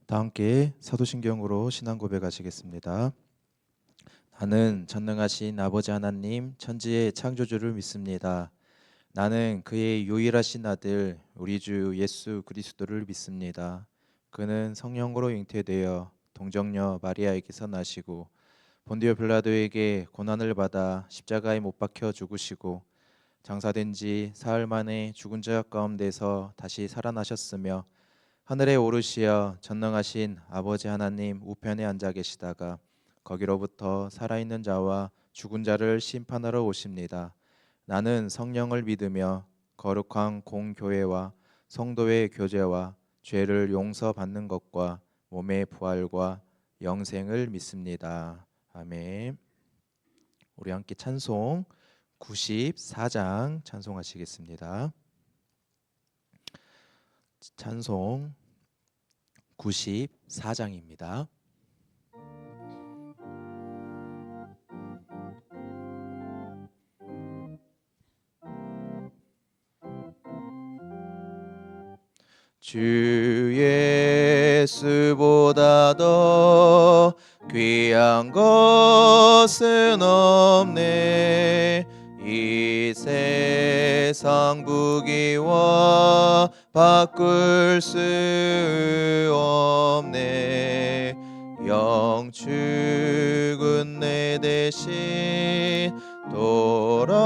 다 함께 사도신경으로 신앙 고백하시겠습니다. 나는 전능하신 아버지 하나님 천지의 창조주를 믿습니다. 나는 그의 유일하신 아들 우리 주 예수 그리스도를 믿습니다. 그는 성령으로 잉태되어 동정녀 마리아에게서 나시고 본디오 빌라도에게 고난을 받아 십자가에 못 박혀 죽으시고 장사된 지 사흘 만에 죽은 자 가운데서 다시 살아나셨으며 하늘에 오르시어 전능하신 아버지 하나님 우편에 앉아 계시다가 거기로부터 살아있는 자와 죽은 자를 심판하러 오십니다. 나는 성령을 믿으며 거룩한 공교회와 성도의 교제와 죄를 용서받는 것과 몸의 부활과 영생을 믿습니다. 아멘. 우리 함께 찬송 94장 찬송하시겠습니다. 찬송 94장입니다. 주 예수보다 더 귀한 것은 없네. 이 세상 부귀와 바꿀 수 없네. 영 죽은 내 대신 돌아가시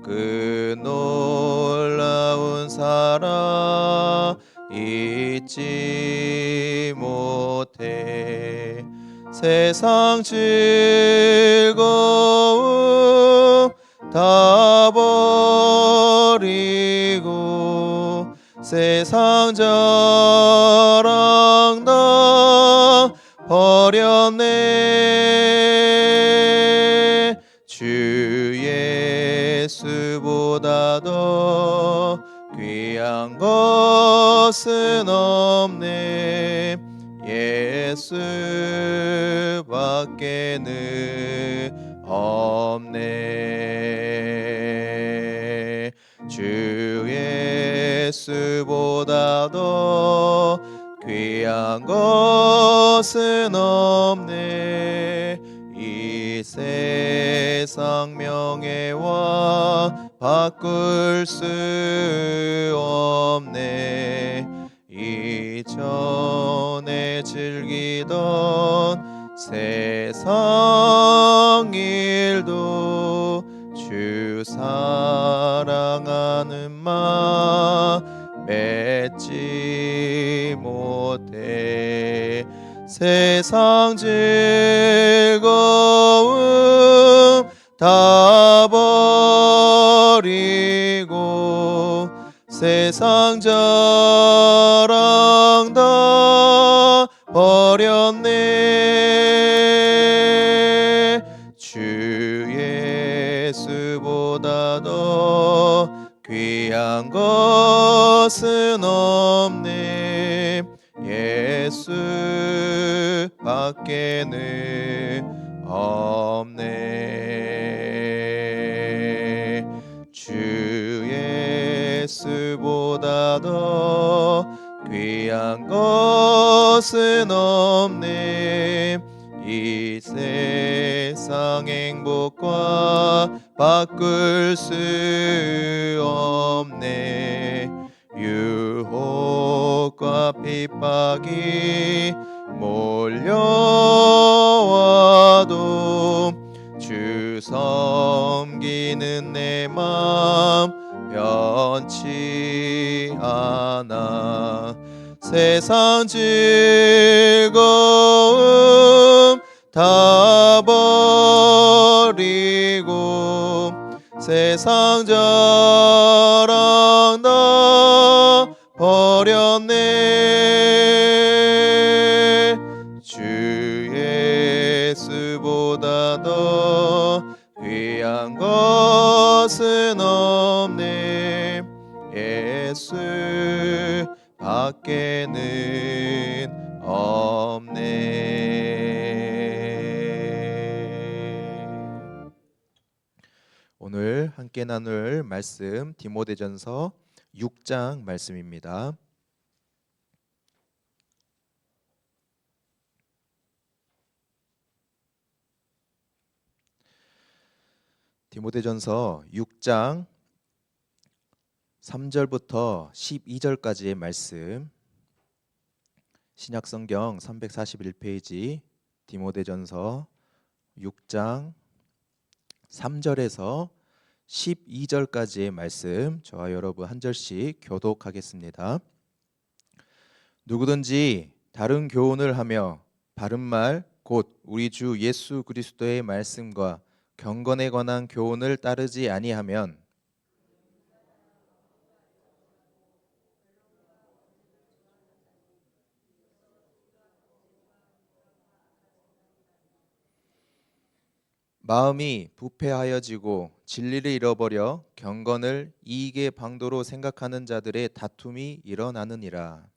그 놀라운 사랑 잊지 못해. 세상 즐거움 다 버리고 세상 자랑 다 버렸네. 주 예수보다 더 귀한 것은 없네. 예수밖에는 없네. 주 예수보다 더 귀한 것은 없네. 이 세상 명예와 바꿀 수 없네. 이전에 즐기던 세상 일도 주 사랑하는 마음 맺지 못해. 세상 즐거움 다 버리고 세상 자랑 다 버렸네. 주 예수보다 더 귀한 것은 없네. 예수밖에는 없네. 주 예수보다 더 귀한 것은 없네. 이 세상 행복과 바꿀 수 없네. 유혹과 핍박이 몰려와도 주 섬기는 내 맘 변치 않아. 세상 즐거움 다 버리고 세상 자랑 다 버렸네. 주 예수보다 더 귀한 것은 없네. 예수 밖에는 없네. 오늘 함께 나눌 말씀 디모데전서 6장 말씀입니다. 디모데전서 6장 3절부터 12절까지의 말씀, 신약성경 341페이지 디모데전서 6장 3절에서 12절까지의 말씀, 저와 여러분 한 절씩 교독하겠습니다. 누구든지 다른 교훈을 하며 바른 말 곧 우리 주 예수 그리스도의 말씀과 경건에 관한 교훈을 따르지 아니하면 마음이 부패하여지고 진리를 잃어버려 경건을 이익의 방도로 생각하는 자들의 다툼이 일어나느니라.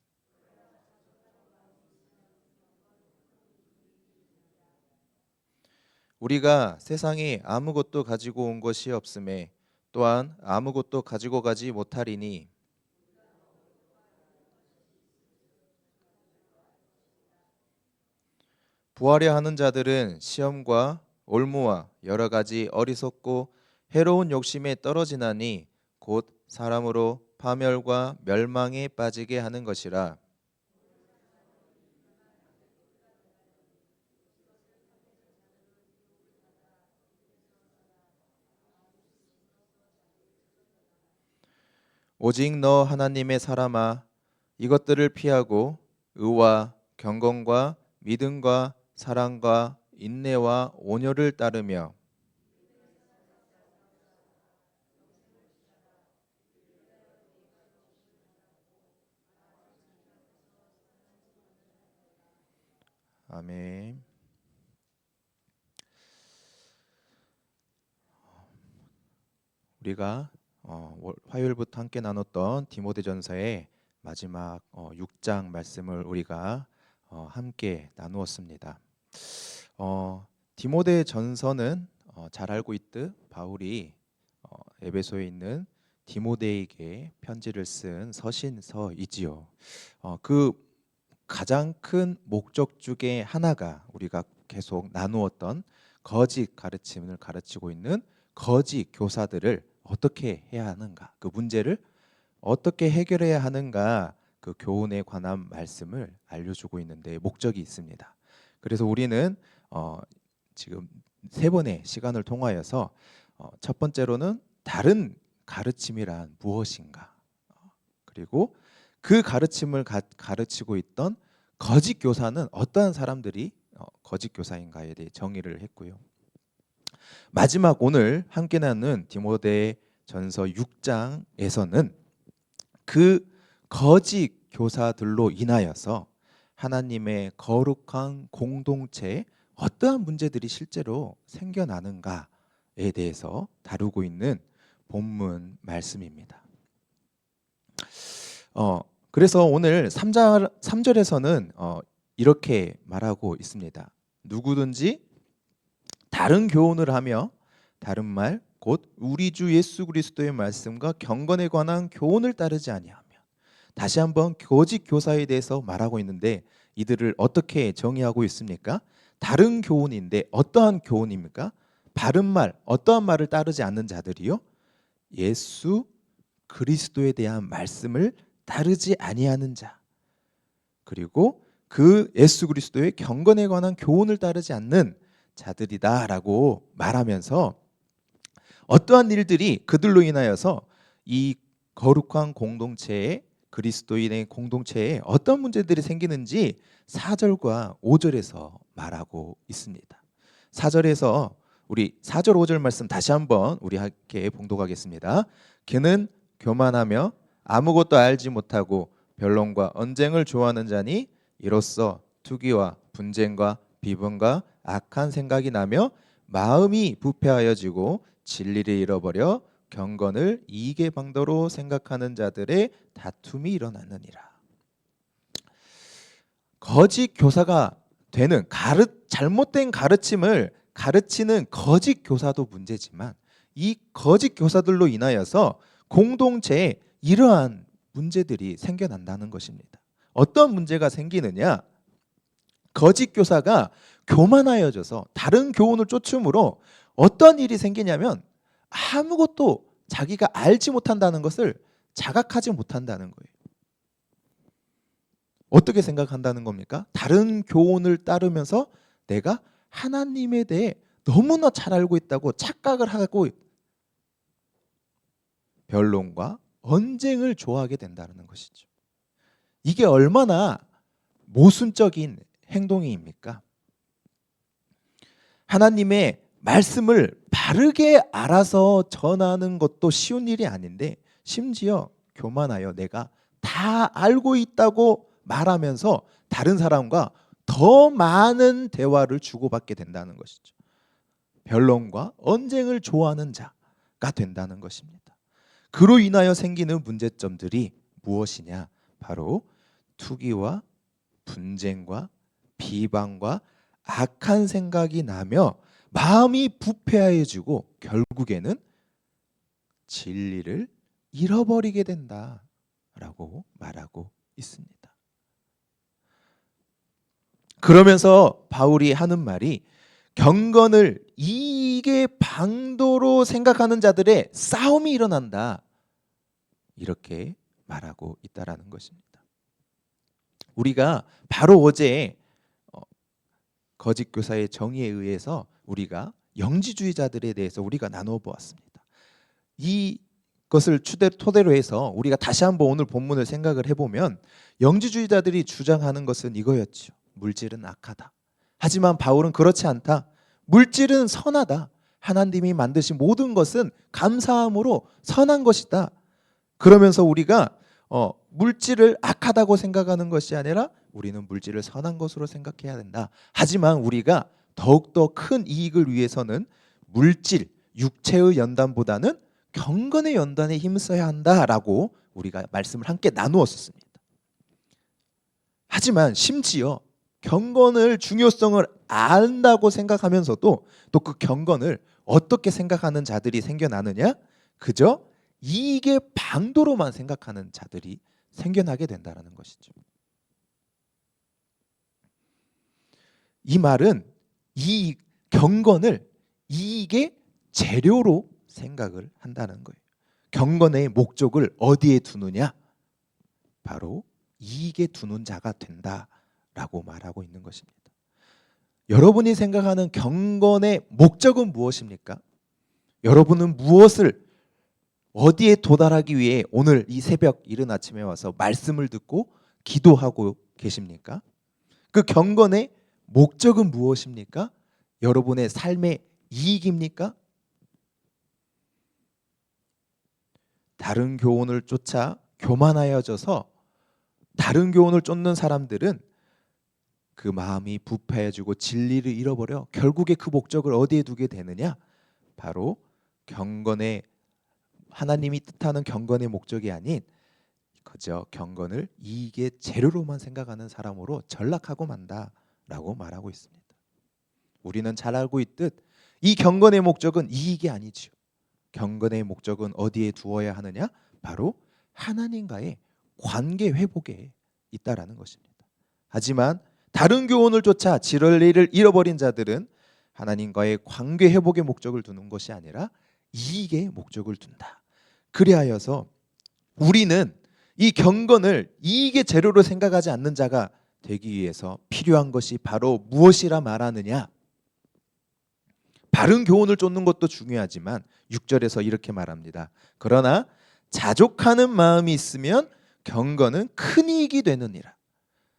우리가 세상에 아무것도 가지고 온 것이 없음에 또한 아무것도 가지고 가지 못하리니 부하려 하는 자들은 시험과 올무와 여러 가지 어리석고 해로운 욕심에 떨어지나니 곧 사람으로 파멸과 멸망에 빠지게 하는 것이라. 오직 너 하나님의 사람아, 이것들을 피하고 의와 경건과 믿음과 사랑과 인내와 온유를 따르며 아멘. 우리가 화요일부터 함께 나눴던 디모데전서의 마지막 6장 말씀을 우리가 함께 나누었습니다. 디모데전서는 잘 알고 있듯 바울이 에베소에 있는 디모데에게 편지를 쓴 서신서이지요. 그 가장 큰 목적 중에 하나가 우리가 계속 나누었던 거짓 가르침을 가르치고 있는 거짓 교사들을 어떻게 해야 하는가, 그 문제를 어떻게 해결해야 하는가, 그 교훈에 관한 말씀을 알려주고 있는데 목적이 있습니다. 그래서 우리는 지금 세 번의 시간을 통하여서 첫 번째로는 다른 가르침이란 무엇인가, 그리고 그 가르침을 가르치고 있던 거짓 교사는 어떠한 사람들이 거짓 교사인가에 대해 정의를 했고요. 마지막 오늘 함께 나눈 디모데전서 6장에서는 그 거짓 교사들로 인하여서 하나님의 거룩한 공동체에 어떠한 문제들이 실제로 생겨나는가에 대해서 다루고 있는 본문 말씀입니다. 그래서 오늘 3절에서는 이렇게 말하고 있습니다. 누구든지 다른 교훈을 하며 다른 말 곧 우리 주 예수 그리스도의 말씀과 경건에 관한 교훈을 따르지 아니하며, 다시 한번 거짓 교사에 대해서 말하고 있는데 이들을 어떻게 정의하고 있습니까? 다른 교훈인데 어떠한 교훈입니까? 바른 말, 어떠한 말을 따르지 않는 자들이요? 예수 그리스도에 대한 말씀을 따르지 아니하는 자, 그리고 그 예수 그리스도의 경건에 관한 교훈을 따르지 않는 자들이다라고 말하면서 어떠한 일들이 그들로 인하여서 이 거룩한 공동체에, 그리스도인의 공동체에 어떤 문제들이 생기는지 4절과 5절에서 말하고 있습니다. 4절에서 우리 4절 5절 말씀 다시 한번 우리 함께 봉독하겠습니다. 그는 교만하며 아무것도 알지 못하고 변론과 언쟁을 좋아하는 자니 이로써 투기와 분쟁과 비번과 악한 생각이 나며 마음이 부패하여지고 진리를 잃어버려 경건을 이익의 방도로 생각하는 자들의 다툼이 일어나느니라. 거짓 교사가 되는 잘못된 가르침을 가르치는 거짓 교사도 문제지만 이 거짓 교사들로 인하여서 공동체에 이러한 문제들이 생겨난다는 것입니다. 어떤 문제가 생기느냐? 거짓 교사가 교만하여져서 다른 교훈을 쫓음으로 어떤 일이 생기냐면 아무것도 자기가 알지 못한다는 것을 자각하지 못한다는 거예요. 어떻게 생각한다는 겁니까? 다른 교훈을 따르면서 내가 하나님에 대해 너무나 잘 알고 있다고 착각을 하고 변론과 언쟁을 좋아하게 된다는 것이죠. 이게 얼마나 모순적인 행동입니까? 하나님의 말씀을 바르게 알아서 전하는 것도 쉬운 일이 아닌데 심지어 교만하여 내가 다 알고 있다고 말하면서 다른 사람과 더 많은 대화를 주고받게 된다는 것이죠. 변론과 언쟁을 좋아하는 자가 된다는 것입니다. 그로 인하여 생기는 문제점들이 무엇이냐? 바로 투기와 분쟁과 비방과 악한 생각이 나며 마음이 부패하여지고 결국에는 진리를 잃어버리게 된다라고 말하고 있습니다. 그러면서 바울이 하는 말이 경건을 이익의 방도로 생각하는 자들의 싸움이 일어난다. 이렇게 말하고 있다라는 것입니다. 우리가 바로 어제 거짓 교사의 정의에 의해서 우리가 영지주의자들에 대해서 우리가 나누어 보았습니다. 이것을 토대로 해서 우리가 다시 한번 오늘 본문을 생각을 해보면 영지주의자들이 주장하는 것은 이거였죠. 물질은 악하다. 하지만 바울은 그렇지 않다. 물질은 선하다. 하나님이 만드신 모든 것은 감사함으로 선한 것이다. 그러면서 우리가 물질을 악하다고 생각하는 것이 아니라 우리는 물질을 선한 것으로 생각해야 된다. 하지만 우리가 더욱더 큰 이익을 위해서는 물질, 육체의 연단보다는 경건의 연단에 힘써야 한다라고 우리가 말씀을 함께 나누었습니다. 하지만 심지어 경건을 중요성을 안다고 생각하면서도 또 그 경건을 어떻게 생각하는 자들이 생겨나느냐? 그저 이익의 방도로만 생각하는 자들이 생겨나게 된다는 것이죠. 이 말은 이 경건을 이익의 재료로 생각을 한다는 거예요. 경건의 목적을 어디에 두느냐? 바로 이익에 두는 자가 된다라고 말하고 있는 것입니다. 여러분이 생각하는 경건의 목적은 무엇입니까? 여러분은 무엇을 어디에 도달하기 위해 오늘 이 새벽 이른 아침에 와서 말씀을 듣고 기도하고 계십니까? 그 경건의 목적은 무엇입니까? 여러분의 삶의 이익입니까? 다른 교훈을 쫓아 교만하여져서 다른 교훈을 쫓는 사람들은 그 마음이 부패해지고 진리를 잃어버려 결국에 그 목적을 어디에 두게 되느냐? 바로 경건의 하나님이 뜻하는 경건의 목적이 아닌 그저 경건을 이익의 재료로만 생각하는 사람으로 전락하고 만다라고 말하고 있습니다. 우리는 잘 알고 있듯 이 경건의 목적은 이익이 아니죠. 경건의 목적은 어디에 두어야 하느냐? 바로 하나님과의 관계 회복에 있다라는 것입니다. 하지만 다른 교훈을 쫓아 진리를 잃어버린 자들은 하나님과의 관계 회복의 목적을 두는 것이 아니라 이익의 목적을 둔다. 그리하여서 우리는 이 경건을 이익의 재료로 생각하지 않는 자가 되기 위해서 필요한 것이 바로 무엇이라 말하느냐? 바른 교훈을 쫓는 것도 중요하지만 6절에서 이렇게 말합니다. 그러나 자족하는 마음이 있으면 경건은 큰 이익이 되느니라.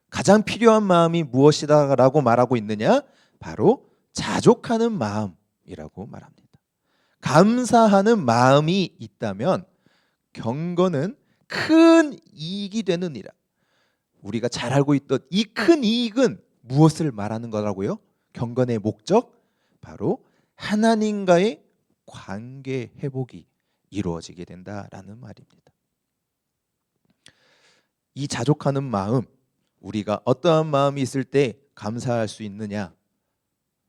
가장 필요한 마음이 무엇이다라고 말하고 있느냐? 바로 자족하는 마음이라고 말합니다. 감사하는 마음이 있다면 경건은 큰 이익이 되느니라. 우리가 잘 알고 있던 이 큰 이익은 무엇을 말하는 거라고요? 경건의 목적? 바로 하나님과의 관계 회복이 이루어지게 된다라는 말입니다. 이 자족하는 마음, 우리가 어떠한 마음이 있을 때 감사할 수 있느냐?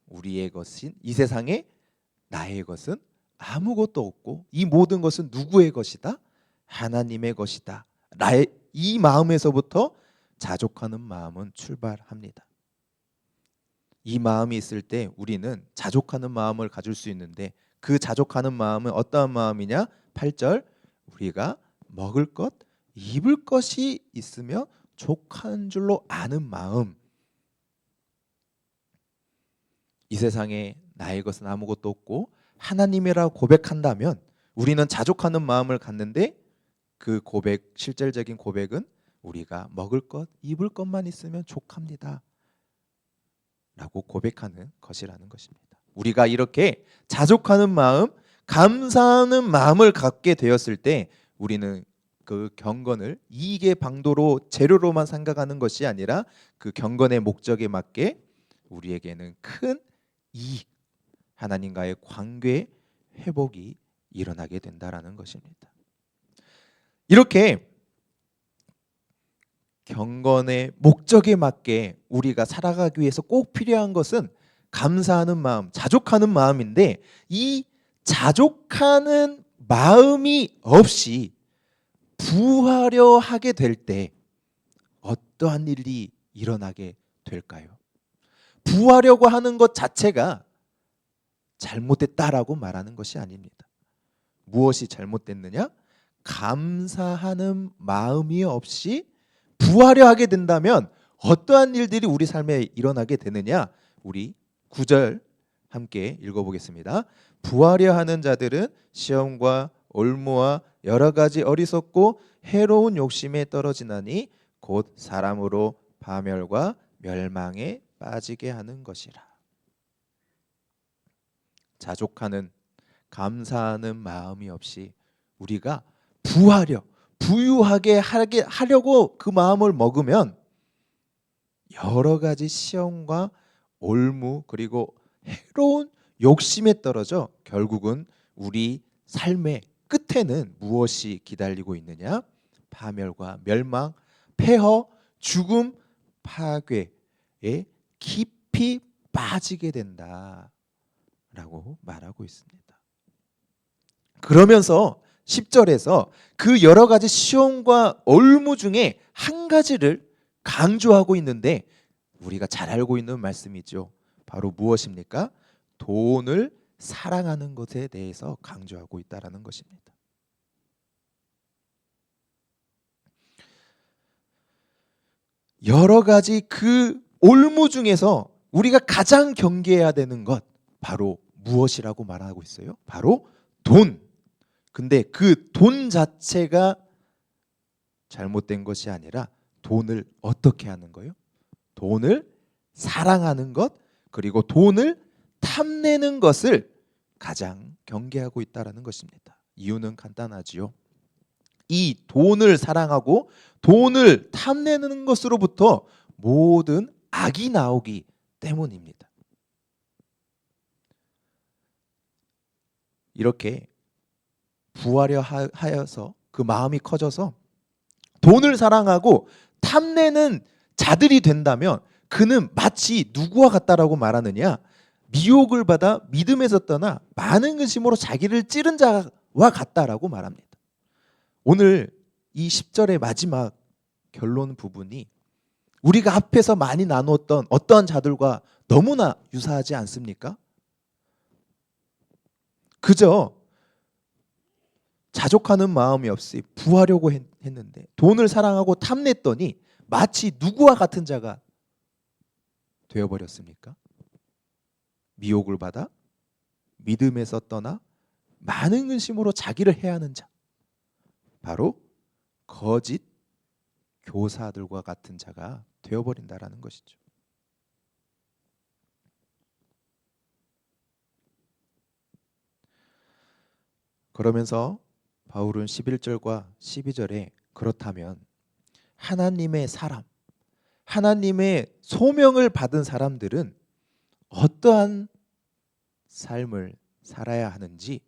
우리의 것인 이 세상에 나의 것은 아무것도 없고 이 모든 것은 누구의 것이다? 하나님의 것이다. 나의 이 마음에서부터 자족하는 마음은 출발합니다. 이 마음이 있을 때 우리는 자족하는 마음을 가질 수 있는데 그 자족하는 마음은 어떠한 마음이냐? 8절 우리가 먹을 것, 입을 것이 있으며 족한 줄로 아는 마음. 이 세상에 나의 것은 아무것도 없고 하나님이라 고백한다면 우리는 자족하는 마음을 갖는데 그 고백, 실질적인 고백은 우리가 먹을 것, 입을 것만 있으면 족합니다 라고 고백하는 것이라는 것입니다. 우리가 이렇게 자족하는 마음, 감사하는 마음을 갖게 되었을 때 우리는 그 경건을 이익의 방도로 재료로만 생각하는 것이 아니라 그 경건의 목적에 맞게 우리에게는 큰 이익, 하나님과의 관계 회복이 일어나게 된다라는 것입니다. 이렇게 경건의 목적에 맞게 우리가 살아가기 위해서 꼭 필요한 것은 감사하는 마음, 자족하는 마음인데 이 자족하는 마음이 없이 부하려 하게 될 때 어떠한 일이 일어나게 될까요? 부하려고 하는 것 자체가 잘못됐다라고 말하는 것이 아닙니다. 무엇이 잘못됐느냐? 감사하는 마음이 없이 부하려 하게 된다면 어떠한 일들이 우리 삶에 일어나게 되느냐? 우리 9절 함께 읽어보겠습니다. 부하려 하는 자들은 시험과 올무와 여러 가지 어리석고 해로운 욕심에 떨어지나니 곧 사람으로 파멸과 멸망에 빠지게 하는 것이라. 자족하는 감사하는 마음이 없이 우리가 부유하게 하려고 그 마음을 먹으면 여러 가지 시험과 올무 그리고 해로운 욕심에 떨어져 결국은 우리 삶의 끝에는 무엇이 기다리고 있느냐? 파멸과 멸망, 폐허, 죽음, 파괴에 깊이 빠지게 된다라고 말하고 있습니다. 그러면서 10절에서 그 여러 가지 시험과 올무 중에 한 가지를 강조하고 있는데 우리가 잘 알고 있는 말씀이죠. 바로 무엇입니까? 돈을 사랑하는 것에 대해서 강조하고 있다라는 것입니다. 여러 가지 그 올무 중에서 우리가 가장 경계해야 되는 것 바로 무엇이라고 말하고 있어요? 바로 돈. 근데 그 돈 자체가 잘못된 것이 아니라 돈을 어떻게 하는 거예요? 돈을 사랑하는 것 그리고 돈을 탐내는 것을 가장 경계하고 있다라는 것입니다. 이유는 간단하지요. 이 돈을 사랑하고 돈을 탐내는 것으로부터 모든 악이 나오기 때문입니다. 이렇게 부하려 하여서 그 마음이 커져서 돈을 사랑하고 탐내는 자들이 된다면 그는 마치 누구와 같다라고 말하느냐? 미혹을 받아 믿음에서 떠나 많은 근심으로 자기를 찌른 자와 같다라고 말합니다. 오늘 이 10절의 마지막 결론 부분이 우리가 앞에서 많이 나누었던 어떠한 자들과 너무나 유사하지 않습니까? 그저 자족하는 마음이 없이 부하려고 했는데 돈을 사랑하고 탐냈더니 마치 누구와 같은 자가 되어버렸습니까? 미혹을 받아 믿음에서 떠나 많은 근심으로 자기를 해하는 자, 바로 거짓 교사들과 같은 자가 되어버린다라는 것이죠. 그러면서 바울은 11절과 12절에 그렇다면 하나님의 사람, 하나님의 소명을 받은 사람들은 어떠한 삶을 살아야 하는지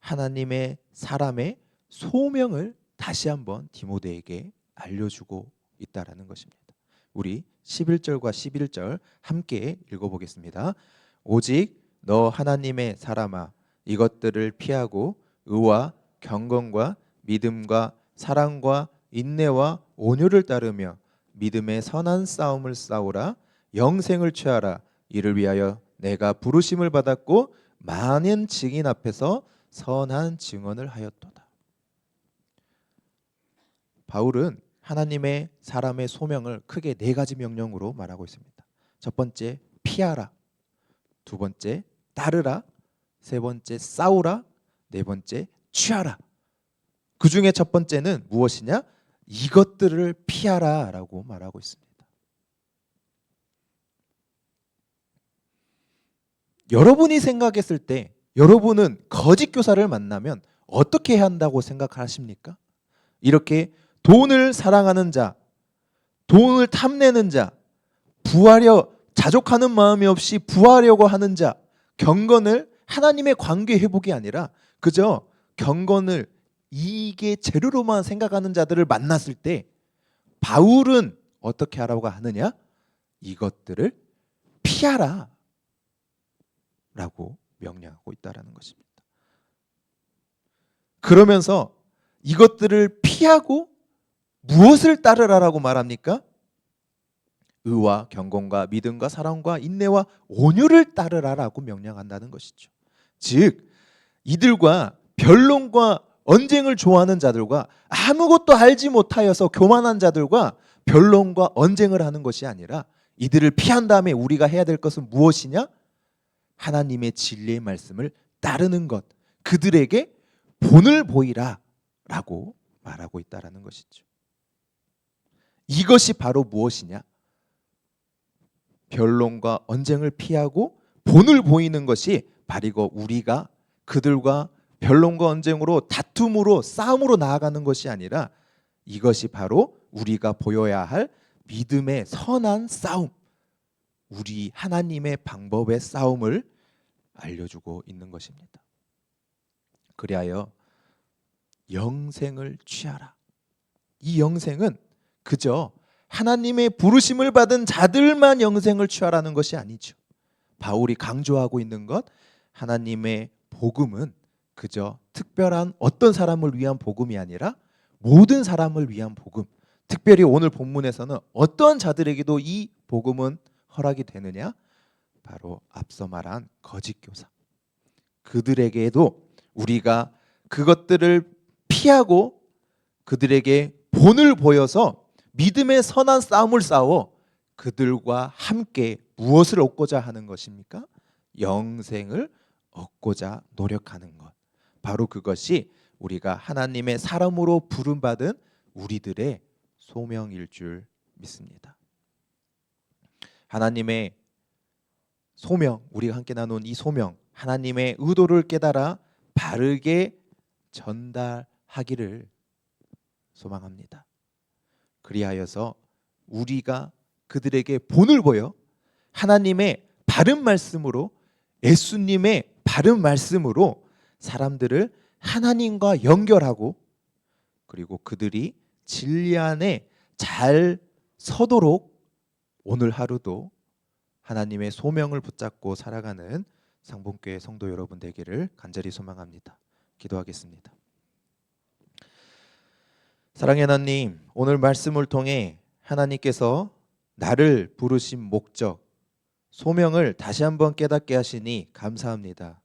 하나님의 사람의 소명을 다시 한번 디모데에게 알려주고 있다라는 것입니다. 우리 11절과 11절 함께 읽어보겠습니다. 오직 너 하나님의 사람아 이것들을 피하고 의와 경건과 믿음과 사랑과 인내와 온유를 따르며 믿음의 선한 싸움을 싸우라. 영생을 취하라. 이를 위하여 내가 부르심을 받았고 많은 증인 앞에서 선한 증언을 하였도다. 바울은 하나님의 사람의 소명을 크게 네 가지 명령으로 말하고 있습니다. 첫 번째, 피하라. 두 번째, 따르라. 세 번째, 싸우라. 네 번째, 취하라. 그 중에 첫 번째는 무엇이냐? 이것들을 피하라라고 말하고 있습니다. 여러분이 생각했을 때 여러분은 거짓 교사를 만나면 어떻게 해야 한다고 생각하십니까? 이렇게 돈을 사랑하는 자, 돈을 탐내는 자, 자족하는 마음이 없이 부하려고 하는 자, 경건을 하나님의 관계 회복이 아니라 그저 경건을 이익의 재료로만 생각하는 자들을 만났을 때 바울은 어떻게 하라고 하느냐? 이것들을 피하라 라고 명령하고 있다는 것입니다. 그러면서 이것들을 피하고 무엇을 따르라라고 말합니까? 의와 경건과 믿음과 사랑과 인내와 온유를 따르라라고 명령한다는 것이죠. 즉 이들과 변론과 언쟁을 좋아하는 자들과 아무것도 알지 못하여서 교만한 자들과 변론과 언쟁을 하는 것이 아니라 이들을 피한 다음에 우리가 해야 될 것은 무엇이냐? 하나님의 진리의 말씀을 따르는 것, 그들에게 본을 보이라 라고 말하고 있다는 것이죠. 이것이 바로 무엇이냐? 변론과 언쟁을 피하고 본을 보이는 것이 바로 우리가 그들과 변론과 언쟁으로 다툼으로 싸움으로 나아가는 것이 아니라 이것이 바로 우리가 보여야 할 믿음의 선한 싸움, 우리 하나님의 방법의 싸움을 알려주고 있는 것입니다. 그리하여 영생을 취하라. 이 영생은 그저 하나님의 부르심을 받은 자들만 영생을 취하라는 것이 아니죠. 바울이 강조하고 있는 것, 하나님의 복음은 그저 특별한 어떤 사람을 위한 복음이 아니라 모든 사람을 위한 복음. 특별히 오늘 본문에서는 어떤 자들에게도 이 복음은 허락이 되느냐? 바로 앞서 말한 거짓 교사. 그들에게도 우리가 그것들을 피하고 그들에게 본을 보여서 믿음의 선한 싸움을 싸워 그들과 함께 무엇을 얻고자 하는 것입니까? 영생을 얻고자 노력하는 것. 바로 그것이 우리가 하나님의 사람으로 부름받은 우리들의 소명일 줄 믿습니다. 하나님의 소명, 우리가 함께 나눈 이 소명, 하나님의 의도를 깨달아 바르게 전달하기를 소망합니다. 그리하여서 우리가 그들에게 본을 보여 하나님의 바른 말씀으로, 예수님의 바른 말씀으로 사람들을 하나님과 연결하고 그리고 그들이 진리 안에 잘 서도록 오늘 하루도 하나님의 소명을 붙잡고 살아가는 상봉교회 성도 여러분 되기를 간절히 소망합니다. 기도하겠습니다. 사랑의 하나님, 오늘 말씀을 통해 하나님께서 나를 부르신 목적, 소명을 다시 한번 깨닫게 하시니 감사합니다.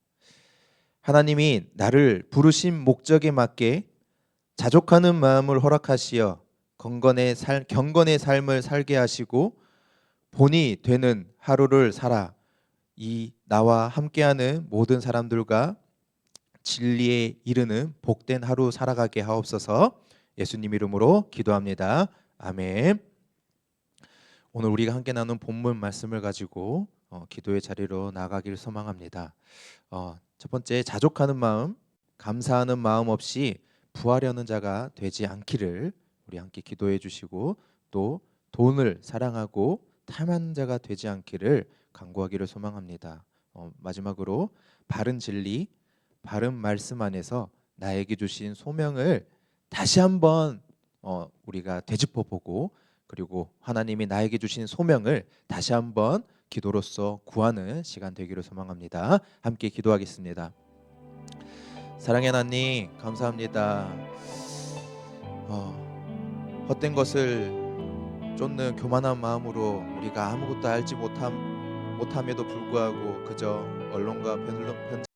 하나님이 나를 부르신 목적에 맞게 자족하는 마음을 허락하시어 경건의 삶을 살게 하시고 본이 되는 하루를 살아 이 나와 함께하는 모든 사람들과 진리에 이르는 복된 하루 살아가게 하옵소서. 예수님 이름으로 기도합니다. 아멘. 오늘 우리가 함께 나눈 본문 말씀을 가지고 기도의 자리로 나가길 소망합니다. 첫 번째, 자족하는 마음, 감사하는 마음 없이 부하려는 자가 되지 않기를 우리 함께 기도해 주시고, 또 돈을 사랑하고 탐하는 자가 되지 않기를 간구하기를 소망합니다. 마지막으로 바른 진리, 바른 말씀 안에서 나에게 주신 소명을 다시 한번 우리가 되짚어보고, 그리고 하나님이 나에게 주신 소명을 다시 한번 기도로서 구하는 시간 되기를 소망합니다. 함께 기도하겠습니다. 사랑의 하나님, 감사합니다. 헛된 것을 쫓는 교만한 마음으로 우리가 아무것도 알지 못함에도 불구하고 그저 언론과 변론